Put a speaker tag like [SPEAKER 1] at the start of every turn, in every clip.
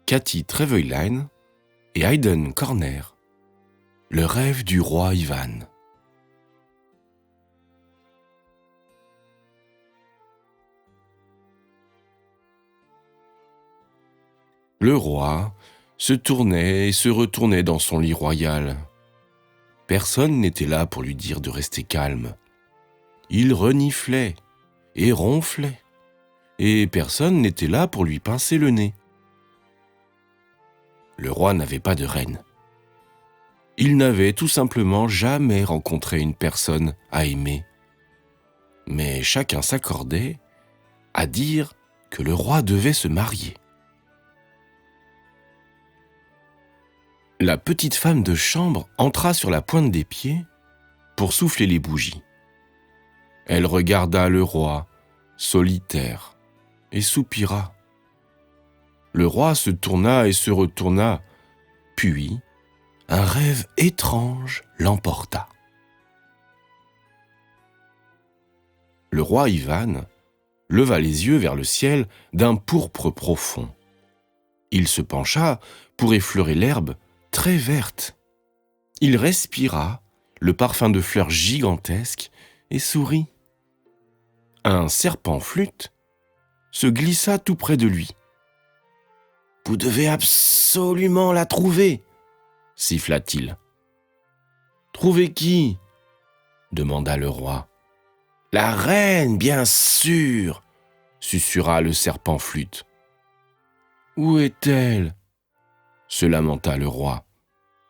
[SPEAKER 1] Cathy Trevelyan et Hayden Corner. Le rêve du roi Ivan. Le roi se tournait et se retournait dans son lit royal. Personne n'était là pour lui dire de rester calme. Il reniflait et ronflait, et personne n'était là pour lui pincer le nez. Le roi n'avait pas de reine. Il n'avait tout simplement jamais rencontré une personne à aimer. Mais chacun s'accordait à dire que le roi devait se marier. La petite femme de chambre entra sur la pointe des pieds pour souffler les bougies. Elle regarda le roi, solitaire, et soupira. Le roi se tourna et se retourna, puis un rêve étrange l'emporta. Le roi Ivan leva les yeux vers le ciel d'un pourpre profond. Il se pencha pour effleurer l'herbe très verte. Il respira le parfum de fleurs gigantesques et sourit. Un serpent-flûte se glissa tout près de lui. « Vous devez absolument la trouver !» siffla-t-il. « Trouver qui ?» demanda le roi. « La reine, bien sûr !» susurra le serpent-flûte. « Où est-elle ?» se lamenta le roi.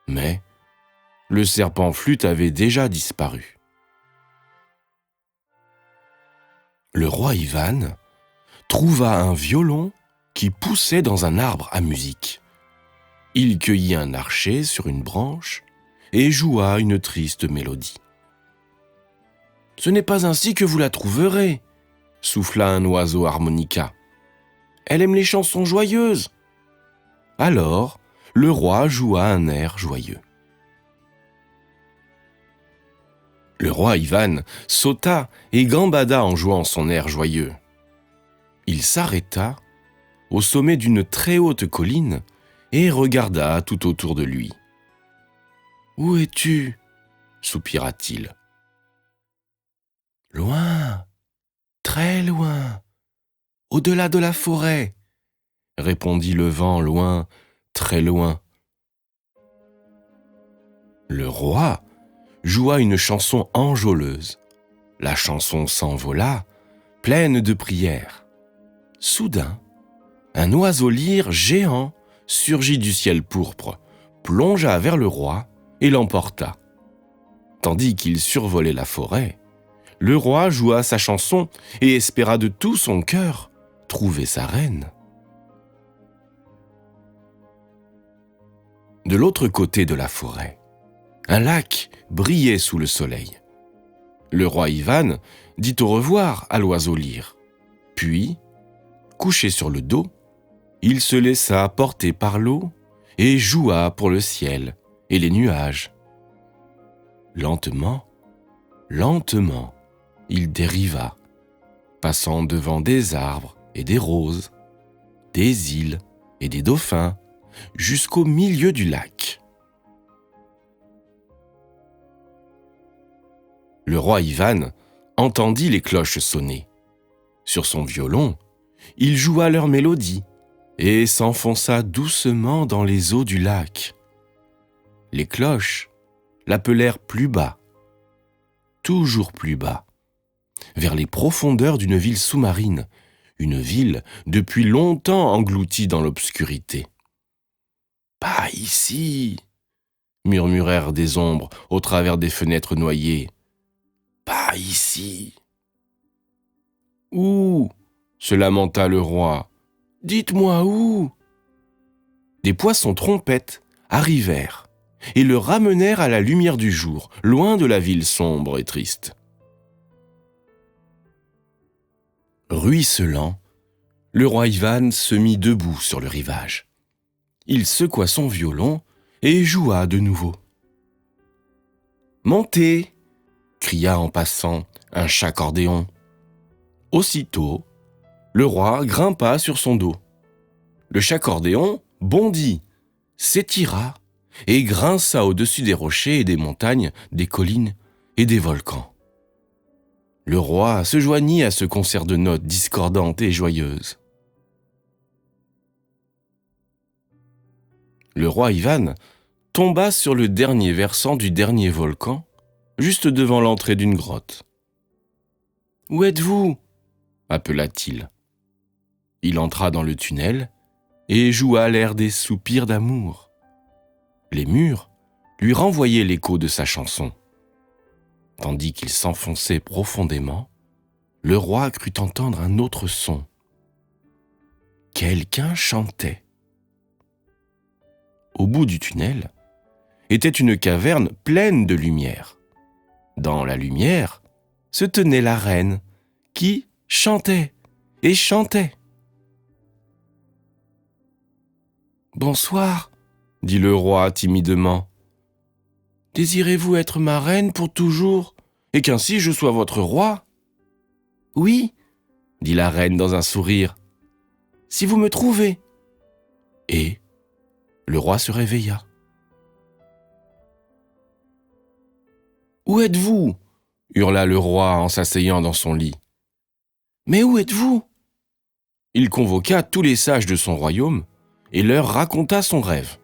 [SPEAKER 1] Mais le serpent-flûte avait déjà disparu. Le roi Ivan trouva un violon qui poussait dans un arbre à musique. Il cueillit un archet sur une branche et joua une triste mélodie. « Ce n'est pas ainsi que vous la trouverez !» souffla un oiseau harmonica. « Elle aime les chansons joyeuses !» Alors, le roi joua un air joyeux. Le roi Ivan sauta et gambada en jouant son air joyeux. Il s'arrêta au sommet d'une très haute colline et regarda tout autour de lui. « Où es-tu » soupira-t-il. « Loin, très loin, au-delà de la forêt » répondit le vent loin, très loin. Le roi joua une chanson enjôleuse. La chanson s'envola, pleine de prières. Soudain, un oiseau lyre géant surgit du ciel pourpre, plongea vers le roi et l'emporta. Tandis qu'il survolait la forêt, le roi joua sa chanson et espéra de tout son cœur trouver sa reine. De l'autre côté de la forêt, un lac brillait sous le soleil. Le roi Ivan dit au revoir à l'oiseau lyre. Puis, couché sur le dos, il se laissa porter par l'eau et joua pour le ciel et les nuages. Lentement, lentement, il dériva, passant devant des arbres et des roses, des îles et des dauphins, jusqu'au milieu du lac. Le roi Ivan entendit les cloches sonner. Sur son violon, il joua leur mélodie et s'enfonça doucement dans les eaux du lac. Les cloches l'appelèrent plus bas, toujours plus bas, vers les profondeurs d'une ville sous-marine, une ville depuis longtemps engloutie dans l'obscurité. « Pas ici !» murmurèrent des ombres au travers des fenêtres noyées. « Pas ici !» « Où ?» se lamenta le roi. « Dites-moi où ?» Des poissons trompettes arrivèrent et le ramenèrent à la lumière du jour, loin de la ville sombre et triste. Ruisselant, le roi Ivan se mit debout sur le rivage. Il secoua son violon et joua de nouveau. « Montez !» cria en passant un chacordéon. Aussitôt, le roi grimpa sur son dos. Le chacordéon bondit, s'étira et grinça au-dessus des rochers et des montagnes, des collines et des volcans. Le roi se joignit à ce concert de notes discordantes et joyeuses. Le roi Ivan tomba sur le dernier versant du dernier volcan, juste devant l'entrée d'une grotte. « Où êtes-vous » appela-t-il. Il entra dans le tunnel et joua l'air des soupirs d'amour. Les murs lui renvoyaient l'écho de sa chanson. Tandis qu'il s'enfonçait profondément, le roi crut entendre un autre son. Quelqu'un chantait. Au bout du tunnel était une caverne pleine de lumière. Dans la lumière se tenait la reine qui chantait et chantait. « Bonsoir, » dit le roi timidement. « Désirez-vous être ma reine pour toujours et qu'ainsi je sois votre roi ?»« Oui, » dit la reine dans un sourire, « si vous me trouvez. » Et le roi se réveilla. « Où êtes-vous » hurla le roi en s'asseyant dans son lit. « Mais où êtes-vous » Il convoqua tous les sages de son royaume et leur raconta son rêve.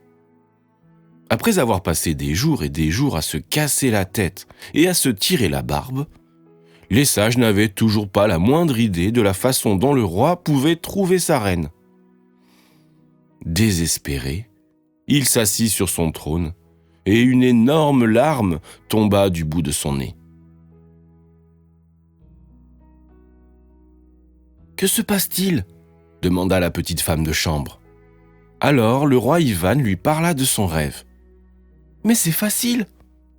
[SPEAKER 1] Après avoir passé des jours et des jours à se casser la tête et à se tirer la barbe, les sages n'avaient toujours pas la moindre idée de la façon dont le roi pouvait trouver sa reine. Désespéré, il s'assit sur son trône et une énorme larme tomba du bout de son nez. « Que se passe-t-il » demanda la petite femme de chambre. Alors le roi Ivan lui parla de son rêve. « Mais c'est facile, »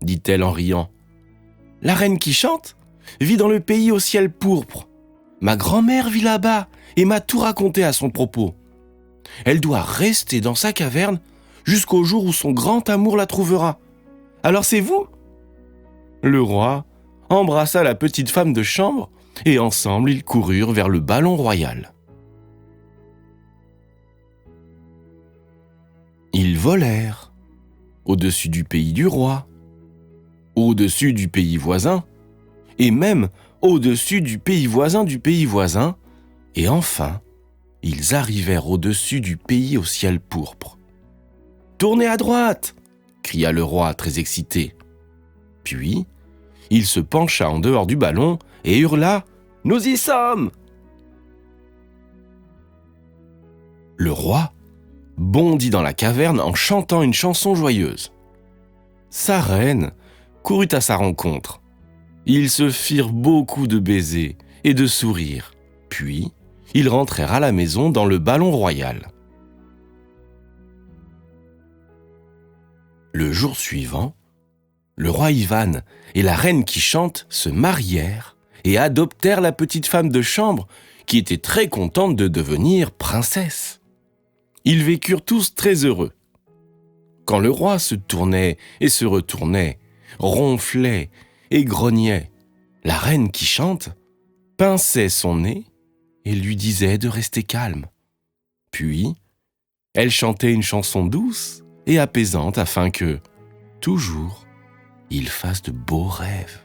[SPEAKER 1] dit-elle en riant. « La reine qui chante vit dans le pays au ciel pourpre. Ma grand-mère vit là-bas et m'a tout raconté à son propos. Elle doit rester dans sa caverne jusqu'au jour où son grand amour la trouvera. Alors c'est vous ?» Le roi embrassa la petite femme de chambre et ensemble ils coururent vers le ballon royal. Ils volèrent au-dessus du pays du roi, au-dessus du pays voisin, et même au-dessus du pays voisin, et enfin, ils arrivèrent au-dessus du pays au ciel pourpre. « Tournez à droite !» cria le roi très excité. Puis, il se pencha en dehors du ballon et hurla « Nous y sommes !» Le roi bondit dans la caverne en chantant une chanson joyeuse. Sa reine courut à sa rencontre. Ils se firent beaucoup de baisers et de sourires, puis ils rentrèrent à la maison dans le ballon royal. Le jour suivant, le roi Ivan et la reine qui chante se marièrent et adoptèrent la petite femme de chambre qui était très contente de devenir princesse. Ils vécurent tous très heureux. Quand le roi se tournait et se retournait, ronflait et grognait, la reine qui chante pinçait son nez et lui disait de rester calme. Puis, elle chantait une chanson douce et apaisante afin que, toujours, il fasse de beaux rêves.